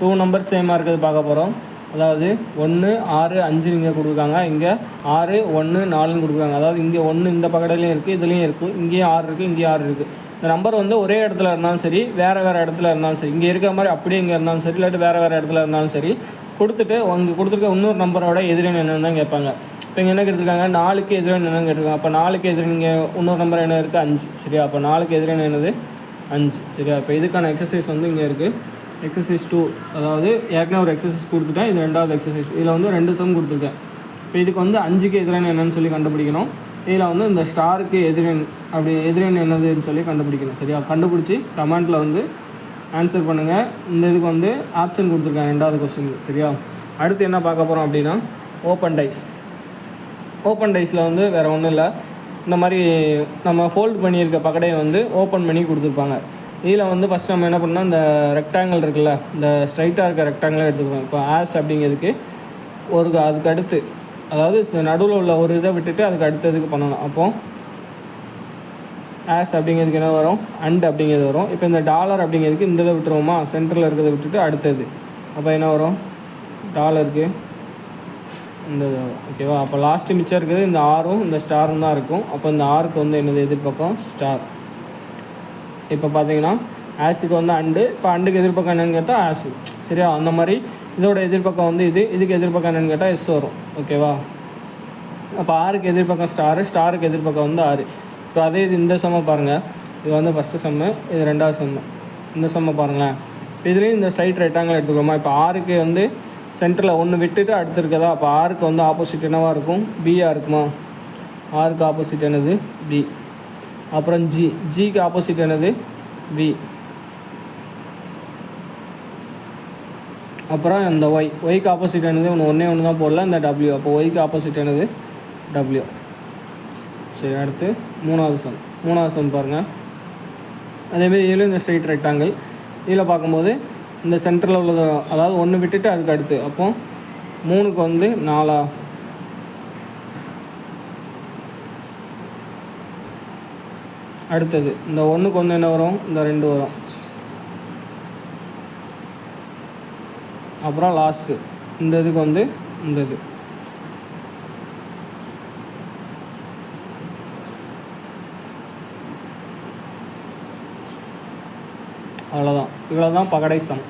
2 number சேமாக இருக்கிறது பார்க்க போகிறோம். அதாவது 1 6 5 இங்கே கொடுத்துருக்காங்க, இங்கே 6 1 4ன்னு கொடுக்குறாங்க. அதாவது இங்கே 1 இந்த பக்கத்துலேயும் இருக்குது, இதுலேயும் இருக்குது, இங்கேயும் 6 இருக்குது, இங்கேயும் 6 இருக்குது. இந்த நம்பர் வந்து ஒரே இடத்துல இருந்தாலும் சரி, வேறு இடத்துல இருந்தாலும் சரி, இங்கே இருக்கிற மாதிரி அப்படியே இங்கே இருந்தாலும் சரி, இல்லாட்டி வேறு இடத்துல இருந்தாலும் சரி கொடுத்துட்டு அங்கே கொடுத்துருக்க இன்னொரு நம்பரோட எதிரெண் என்னென்னு தான் கேட்பாங்க. இப்போ இங்கே என்ன கேட்டிருக்காங்க, 4க்கு எதிரெண் என்னென்னு கேட்டிருக்காங்க. அப்போ 4க்கு எதிரெண் இங்கே இன்னொரு நம்பர் என்ன இருக்குது, 5. சரியா? அப்போ 4க்கு எதிரெண் என்னது, 5. சரியா? இப்போ இதுக்கான எக்ஸசைஸ் வந்து இங்கே இருக்குது. எக்ஸசைஸ் 2, அதாவது ஏற்கனவே ஒரு எக்ஸசைஸ் கொடுத்துட்டேன், இது 2வது எக்ஸசைஸ். இதில் வந்து 2 சம் கொடுத்துருக்கேன். இப்போ இதுக்கு வந்து 5க்கு எதிரெண் என்னன்னு சொல்லி கண்டுபிடிக்கணும். இதில் வந்து இந்த ஸ்டாருக்கு எதிரெண் எதிரெண் என்னதுன்னு சொல்லி கண்டுபிடிக்கணும். சரியா? கண்டுபிடிச்சி கமெண்ட்டில் வந்து ஆன்சர் பண்ணுங்கள். இந்த இதுக்கு வந்து ஆப்ஷன் கொடுத்துருக்கேன் 2வது கொஸ்டின். சரியா? அடுத்து என்ன பார்க்க போகிறோம் அப்படின்னா, ஓப்பன் டைஸ். ஓப்பன் டைஸில் வந்து வேறு ஒன்றும் இல்லை, இந்த மாதிரி நம்ம ஃபோல்டு பண்ணியிருக்க பக்கடையை வந்து ஓப்பன் பண்ணி கொடுத்துருப்பாங்க. இதில் வந்து ஃபஸ்ட் நம்ம என்ன பண்ணோம், இந்த ரெக்டாங்கிள் இருக்குல்ல, இந்த ஸ்ட்ரைட்டாக இருக்க ரெக்டாங்கிளாக எடுத்துக்கிறோம். இப்போ ஆஸ் அப்படிங்கிறதுக்கு அதுக்கு அடுத்து, அதாவது நடுவில் உள்ள ஒரு இதை விட்டுட்டு அதுக்கு அடுத்ததுக்கு பண்ணணும். அப்போது ஆஸ் அப்படிங்கிறதுக்கு என்ன வரும், அண்ட் அப்படிங்கிறது வரும். இப்போ இந்த டாலர் அப்படிங்கிறதுக்கு இந்த இதை விட்டுருவோமா, சென்டரில் இருக்கிறத விட்டுட்டு அடுத்தது. அப்போ என்ன வரும், டாலருக்கு இந்த இது வரும். ஓகேவா? அப்போ லாஸ்ட்டு மிச்சம் இருக்குது இந்த ஆரும் இந்த ஸ்டாரும் தான் இருக்கும். அப்போ இந்த ஆருக்கு வந்து என்னது எதிர்பக்கம், ஸ்டார். இப்போ பார்த்தீங்கன்னா ஆஸுக்கு வந்து அண்டு, இப்போ அண்டுக்கு எதிர்பக்கம் என்னென்னு கேட்டால் ஆஸு. சரியா? அந்த மாதிரி இதோட எதிர்பக்கம் வந்து இதுக்கு எதிர்பக்கம் என்னென்னு கேட்டால் எஸ் வரும். ஓகேவா? அப்போ ஆருக்கு எதிர்பக்கம் ஸ்டாரு, ஸ்டாருக்கு எதிர்பக்கம் வந்து 6. இப்போ அதே இது இந்த சம்மை பாருங்கள். இது வந்து ஃபஸ்ட்டு சம்மு, இது 2வது சம்மு. இந்த சம்மை பாருங்களேன். இப்போ இதுலேயும் இந்த ஸ்ட்ரைட் ரெக்டாங்கிள் எடுத்துக்கிறோமா. இப்போ ஆருக்கு வந்து சென்டரில் ஒன்று விட்டுட்டு அடுத்து இருக்கதா. அப்போ ஆருக்கு வந்து ஆப்போசிட் என்னவாக இருக்கும், பியாக இருக்குமா. ஆருக்கு ஆப்போசிட் என்னது, பி. அப்புறம் ஜிக்கு ஆப்போசிட் என்னது, வி. அப்புறம் இந்த ஒய்க்கு ஆப்போசிட் என்னது, ஒன்று தான் போடல, இந்த டபிள்யூ. அப்போ ஒய்க்கு ஆப்போசிட் என்னது, டபிள்யூ. சரி, அடுத்து 3வது சம் பாருங்கள். அதேமாதிரி இதில் இந்த ஸ்ட்ரைட் ரெக்டாங்கிள். இதில் பார்க்கும்போது இந்த சென்டரில் உள்ளது, அதாவது ஒன்று விட்டுட்டு அதுக்கு அடுத்து. அப்போது 3க்கு வந்து 4. அடுத்தது இந்த 1க்கு வந்து என்ன வரும், இந்த 2 வரும். அப்புறம் லாஸ்ட்டு இந்த இதுக்கு வந்து இந்த இது. அவ்வளோதான். இவ்வளோ தான் பகடை சம்.